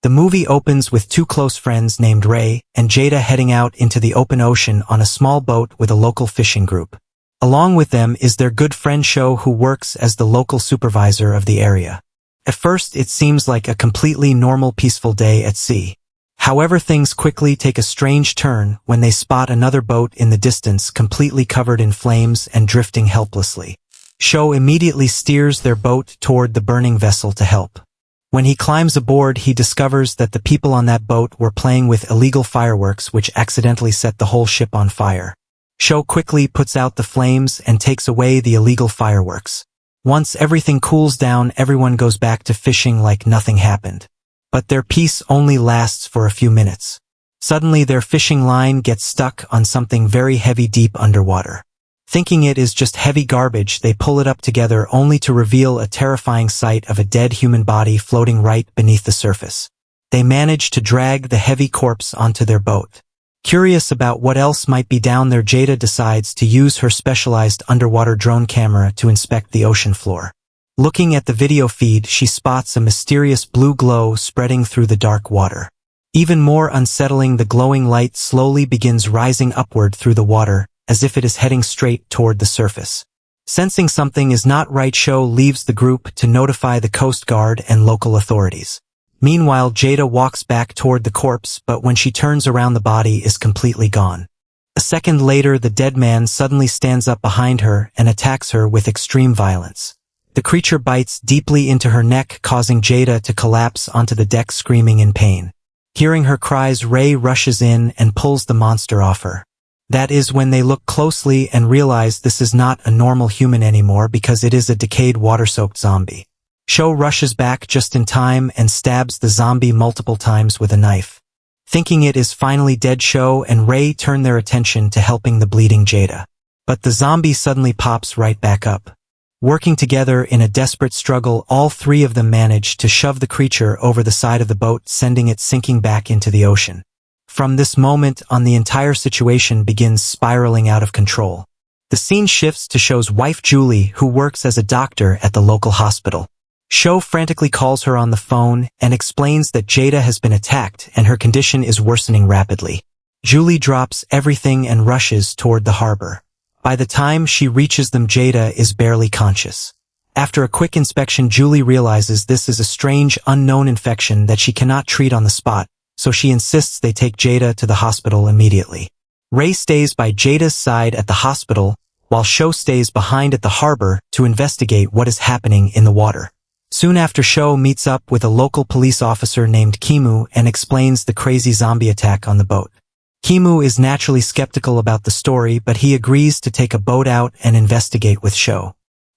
The movie opens with two close friends named Ray and Jada heading out into the open ocean on a small boat with a local fishing group. Along with them is their good friend Sho, who works as the local supervisor of the area. At first, it seems like a completely normal, peaceful day at sea. However, things quickly take a strange turn when they spot another boat in the distance completely covered in flames and drifting helplessly. Sho immediately steers their boat toward the burning vessel to help. When he climbs aboard, he discovers that the people on that boat were playing with illegal fireworks, which accidentally set the whole ship on fire. Sho quickly puts out the flames and takes away the illegal fireworks. Once everything cools down, everyone goes back to fishing like nothing happened. But their peace only lasts for a few minutes. Suddenly their fishing line gets stuck on something very heavy deep underwater. Thinking it is just heavy garbage, they pull it up together only to reveal a terrifying sight of a dead human body floating right beneath the surface. They manage to drag the heavy corpse onto their boat. Curious about what else might be down there, Jada decides to use her specialized underwater drone camera to inspect the ocean floor. Looking at the video feed, she spots a mysterious blue glow spreading through the dark water. Even more unsettling, the glowing light slowly begins rising upward through the water, as if it is heading straight toward the surface. Sensing something is not right, Sho leaves the group to notify the Coast Guard and local authorities. Meanwhile, Jada walks back toward the corpse, but when she turns around, the body is completely gone. A second later, the dead man suddenly stands up behind her and attacks her with extreme violence. The creature bites deeply into her neck, causing Jada to collapse onto the deck screaming in pain. Hearing her cries, Ray rushes in and pulls the monster off her. That is when they look closely and realize this is not a normal human anymore, because it is a decayed, water-soaked zombie. Sho rushes back just in time and stabs the zombie multiple times with a knife. Thinking it is finally dead, Sho and Ray turn their attention to helping the bleeding Jada. But the zombie suddenly pops right back up. Working together in a desperate struggle, all three of them manage to shove the creature over the side of the boat, sending it sinking back into the ocean. From this moment on, the entire situation begins spiraling out of control. The scene shifts to Sho's wife Julie, who works as a doctor at the local hospital. Sho frantically calls her on the phone and explains that Jada has been attacked and her condition is worsening rapidly. Julie drops everything and rushes toward the harbor. By the time she reaches them, Jada is barely conscious. After a quick inspection, Julie realizes this is a strange, unknown infection that she cannot treat on the spot, so she insists they take Jada to the hospital immediately. Ray stays by Jada's side at the hospital, while Sho stays behind at the harbor to investigate what is happening in the water. Soon after, Sho meets up with a local police officer named Kimu and explains the crazy zombie attack on the boat. Kimu is naturally skeptical about the story, but he agrees to take a boat out and investigate with Sho.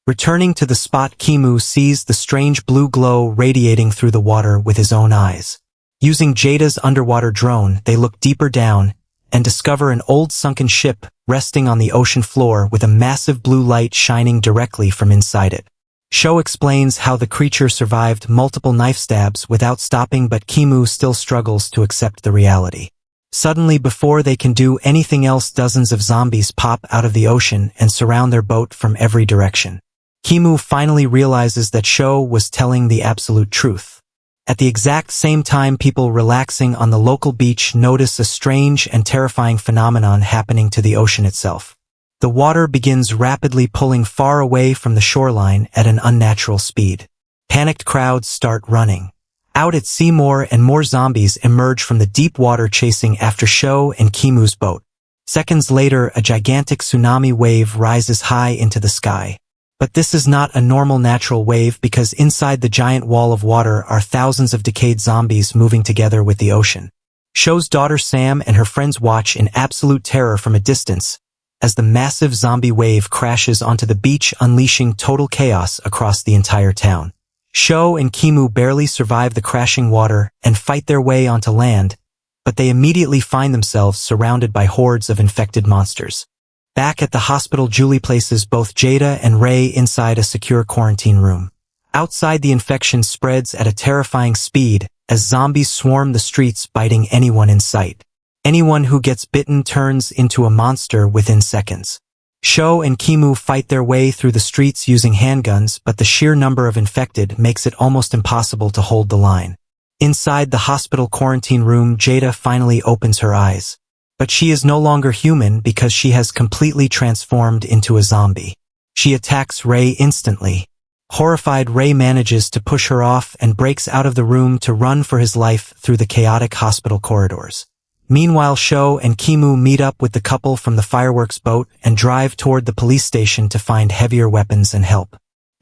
Returning to the spot, Kimu sees the strange blue glow radiating through the water with his own eyes. Using Jada's underwater drone, they look deeper down and discover an old sunken ship resting on the ocean floor with a massive blue light shining directly from inside it. Sho explains how the creature survived multiple knife stabs without stopping, but Kimu still struggles to accept the reality. Suddenly, before they can do anything else, dozens of zombies pop out of the ocean and surround their boat from every direction. Kimu finally realizes that Sho was telling the absolute truth. At the exact same time, people relaxing on the local beach notice a strange and terrifying phenomenon happening to the ocean itself. The water begins rapidly pulling far away from the shoreline at an unnatural speed. Panicked crowds start running. Out at sea, more and more zombies emerge from the deep water, chasing after Sho and Kimu's boat. Seconds later, a gigantic tsunami wave rises high into the sky. But this is not a normal natural wave, because inside the giant wall of water are thousands of decayed zombies moving together with the ocean. Sho's daughter Sam and her friends watch in absolute terror from a distance as the massive zombie wave crashes onto the beach, unleashing total chaos across the entire town. Sho and Kimu barely survive the crashing water and fight their way onto land, but they immediately find themselves surrounded by hordes of infected monsters. Back at the hospital, Julie places both Jada and Ray inside a secure quarantine room. Outside, the infection spreads at a terrifying speed as zombies swarm the streets, biting anyone in sight. Anyone who gets bitten turns into a monster within seconds. Sho and Kimu fight their way through the streets using handguns, but the sheer number of infected makes it almost impossible to hold the line. Inside the hospital quarantine room, Jada finally opens her eyes. But she is no longer human because she has completely transformed into a zombie. She attacks Ray instantly. Horrified, Ray manages to push her off and breaks out of the room to run for his life through the chaotic hospital corridors. Meanwhile, Sho and Kimu meet up with the couple from the fireworks boat and drive toward the police station to find heavier weapons and help.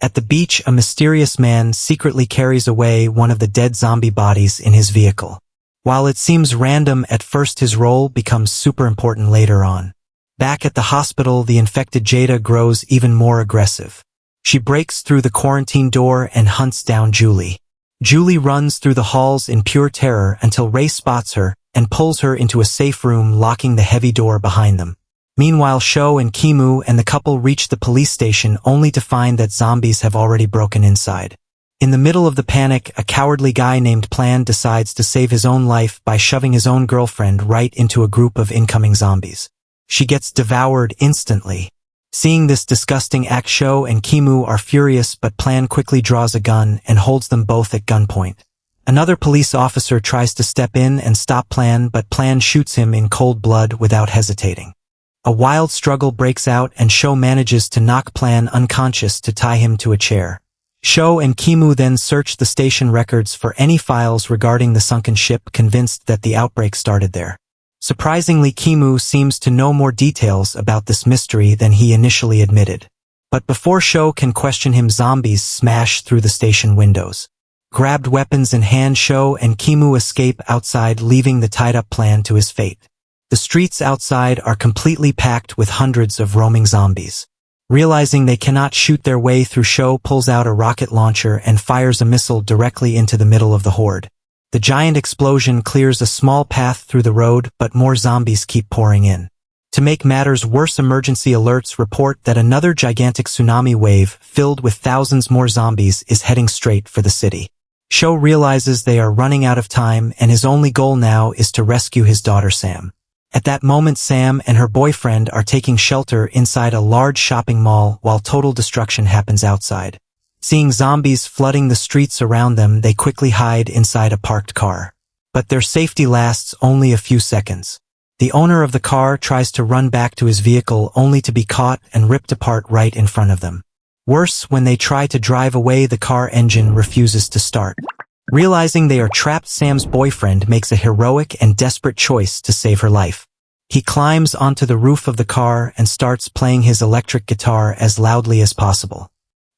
At the beach, a mysterious man secretly carries away one of the dead zombie bodies in his vehicle. While it seems random at first, his role becomes super important later on. Back at the hospital, the infected Jada grows even more aggressive. She breaks through the quarantine door and hunts down Julie. Julie runs through the halls in pure terror until Ray spots her and pulls her into a safe room, locking the heavy door behind them. Meanwhile, Sho and Kimu and the couple reach the police station only to find that zombies have already broken inside. In the middle of the panic, a cowardly guy named Plan decides to save his own life by shoving his own girlfriend right into a group of incoming zombies. She gets devoured instantly. Seeing this disgusting act, Sho and Kimu are furious, but Plan quickly draws a gun and holds them both at gunpoint. Another police officer tries to step in and stop Plan, but Plan shoots him in cold blood without hesitating. A wild struggle breaks out and Sho manages to knock Plan unconscious to tie him to a chair. Sho and Kimu then search the station records for any files regarding the sunken ship, convinced that the outbreak started there. Surprisingly, Kimu seems to know more details about this mystery than he initially admitted. But before Sho can question him, zombies smash through the station windows. Grabbed weapons in hand, Sho and Kimu escape outside, leaving the tied-up Plan to his fate. The streets outside are completely packed with hundreds of roaming zombies. Realizing they cannot shoot their way through, Sho pulls out a rocket launcher and fires a missile directly into the middle of the horde. The giant explosion clears a small path through the road, but more zombies keep pouring in. To make matters worse, emergency alerts report that another gigantic tsunami wave filled with thousands more zombies is heading straight for the city. Sho realizes they are running out of time and his only goal now is to rescue his daughter Sam. At that moment, Sam and her boyfriend are taking shelter inside a large shopping mall while total destruction happens outside. Seeing zombies flooding the streets around them, they quickly hide inside a parked car. But their safety lasts only a few seconds. The owner of the car tries to run back to his vehicle only to be caught and ripped apart right in front of them. Worse, when they try to drive away, the car engine refuses to start. Realizing they are trapped, Sam's boyfriend makes a heroic and desperate choice to save her life. He climbs onto the roof of the car and starts playing his electric guitar as loudly as possible.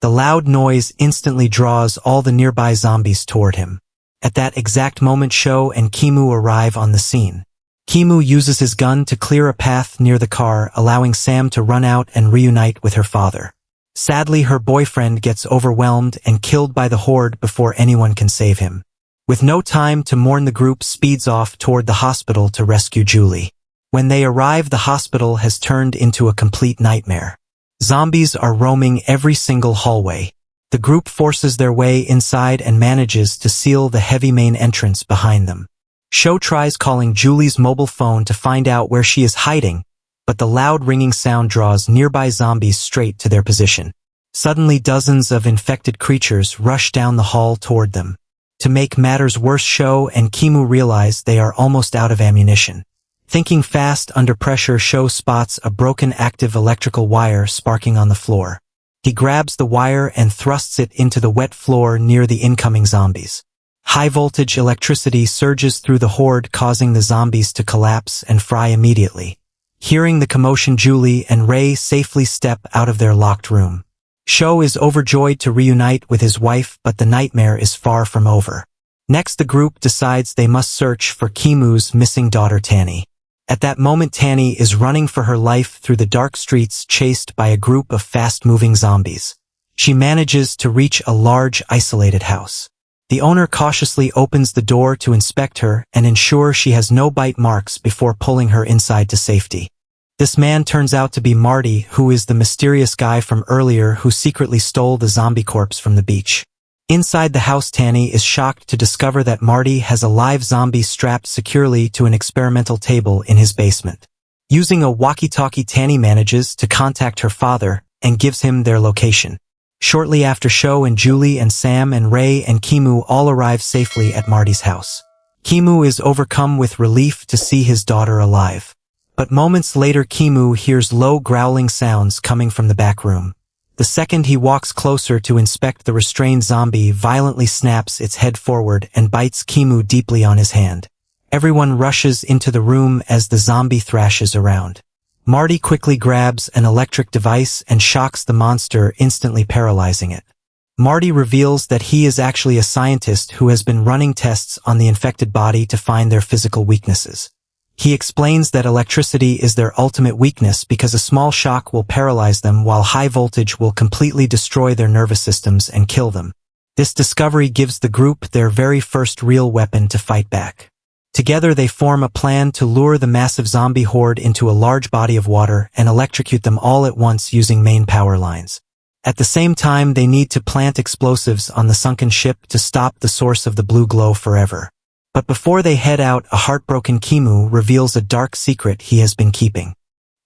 The loud noise instantly draws all the nearby zombies toward him. At that exact moment, Sho and Kimu arrive on the scene. Kimu uses his gun to clear a path near the car, allowing Sam to run out and reunite with her father. Sadly, her boyfriend gets overwhelmed and killed by the horde before anyone can save him. With no time to mourn, the group speeds off toward the hospital to rescue Julie. When they arrive, the hospital has turned into a complete nightmare. Zombies are roaming every single hallway. The group forces their way inside and manages to seal the heavy main entrance behind them. Sho tries calling Julie's mobile phone to find out where she is hiding, but the loud ringing sound draws nearby zombies straight to their position. Suddenly, dozens of infected creatures rush down the hall toward them. To make matters worse, Sho and Kimu realize they are almost out of ammunition. Thinking fast under pressure, Sho spots a broken active electrical wire sparking on the floor. He grabs the wire and thrusts it into the wet floor near the incoming zombies. High-voltage electricity surges through the horde, causing the zombies to collapse and fry immediately. Hearing the commotion, Julie and Ray safely step out of their locked room. Sho is overjoyed to reunite with his wife, but the nightmare is far from over. Next, the group decides they must search for Kimu's missing daughter Tanny. At that moment, Tanny is running for her life through the dark streets, chased by a group of fast-moving zombies. She manages to reach a large, isolated house. The owner cautiously opens the door to inspect her and ensure she has no bite marks before pulling her inside to safety. This man turns out to be Marty, who is the mysterious guy from earlier who secretly stole the zombie corpse from the beach. Inside the house, Tanny is shocked to discover that Marty has a live zombie strapped securely to an experimental table in his basement. Using a walkie-talkie, Tanny manages to contact her father and gives him their location. Shortly after Sho and Julie and Sam and Ray and Kimu all arrive safely at Marty's house. Kimu is overcome with relief to see his daughter alive. But moments later Kimu hears low growling sounds coming from the back room. The second he walks closer to inspect the restrained zombie violently snaps its head forward and bites Kimu deeply on his hand. Everyone rushes into the room as the zombie thrashes around. Marty quickly grabs an electric device and shocks the monster, instantly paralyzing it. Marty reveals that he is actually a scientist who has been running tests on the infected body to find their physical weaknesses. He explains that electricity is their ultimate weakness because a small shock will paralyze them while high voltage will completely destroy their nervous systems and kill them. This discovery gives the group their very first real weapon to fight back. Together they form a plan to lure the massive zombie horde into a large body of water and electrocute them all at once using main power lines. At the same time they need to plant explosives on the sunken ship to stop the source of the blue glow forever. But before they head out, a heartbroken Kimu reveals a dark secret he has been keeping.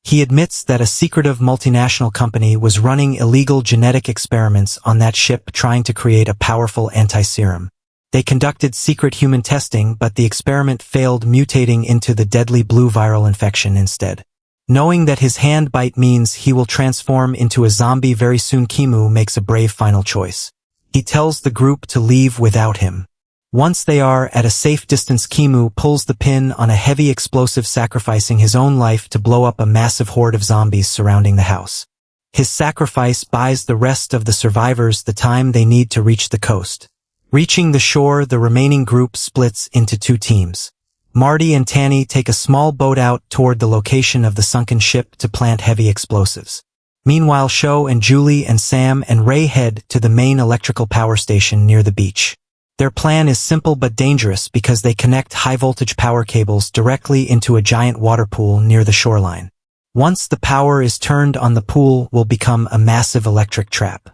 He admits that a secretive multinational company was running illegal genetic experiments on that ship trying to create a powerful anti-serum. They conducted secret human testing, but the experiment failed, mutating into the deadly blue viral infection instead. Knowing that his hand bite means he will transform into a zombie very soon, Kimu makes a brave final choice. He tells the group to leave without him. Once they are at a safe distance, Kimu pulls the pin on a heavy explosive, sacrificing his own life to blow up a massive horde of zombies surrounding the house. His sacrifice buys the rest of the survivors the time they need to reach the coast. Reaching the shore, the remaining group splits into two teams. Marty and Tanny take a small boat out toward the location of the sunken ship to plant heavy explosives. Meanwhile, Sho and Julie and Sam and Ray head to the main electrical power station near the beach. Their plan is simple but dangerous because they connect high-voltage power cables directly into a giant water pool near the shoreline. Once the power is turned on, the pool will become a massive electric trap.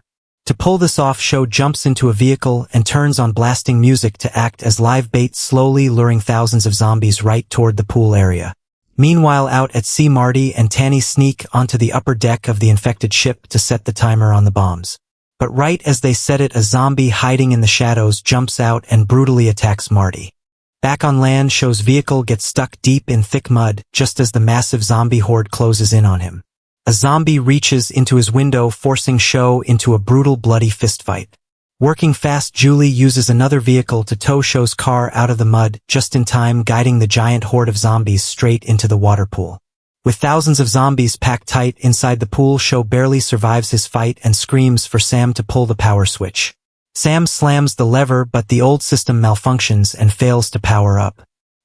To pull this off, Sho jumps into a vehicle and turns on blasting music to act as live bait, slowly luring thousands of zombies right toward the pool area. Meanwhile, out at sea, Marty and Tanny sneak onto the upper deck of the infected ship to set the timer on the bombs. But right as they set it, a zombie hiding in the shadows jumps out and brutally attacks Marty. Back on land, Sho's vehicle gets stuck deep in thick mud just as the massive zombie horde closes in on him. A zombie reaches into his window, forcing Sho into a brutal, bloody fistfight. Working fast, Julie uses another vehicle to tow Sho's car out of the mud just in time, guiding the giant horde of zombies straight into the water pool. With thousands of zombies packed tight inside the pool, Sho barely survives his fight and screams for Sam to pull the power switch. Sam slams the lever, but the old system malfunctions and fails to power up.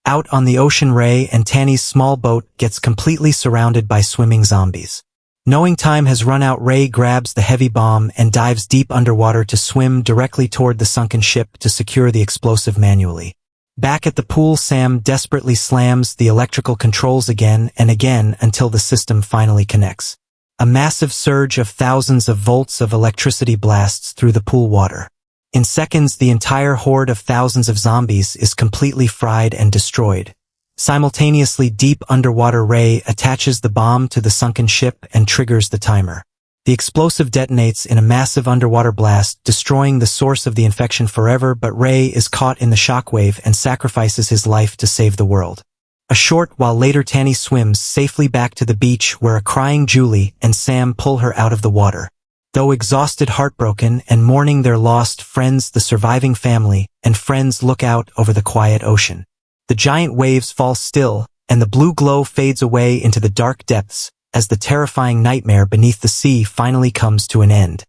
Out on the ocean, Ray and Tanny's small boat gets completely surrounded by swimming zombies. Knowing time has run out, Ray grabs the heavy bomb and dives deep underwater to swim directly toward the sunken ship to secure the explosive manually. Back at the pool, Sam desperately slams the electrical controls again and again until the system finally connects. A massive surge of thousands of volts of electricity blasts through the pool water. In seconds, the entire horde of thousands of zombies is completely fried and destroyed. Simultaneously, deep underwater, Ray attaches the bomb to the sunken ship and triggers the timer. The explosive detonates in a massive underwater blast, destroying the source of the infection forever, but Ray is caught in the shockwave and sacrifices his life to save the world. A short while later, Tanny swims safely back to the beach where a crying Julie and Sam pull her out of the water. Though exhausted, heartbroken, and mourning their lost friends, the surviving family and friends look out over the quiet ocean. The giant waves fall still, and the blue glow fades away into the dark depths as the terrifying nightmare beneath the sea finally comes to an end.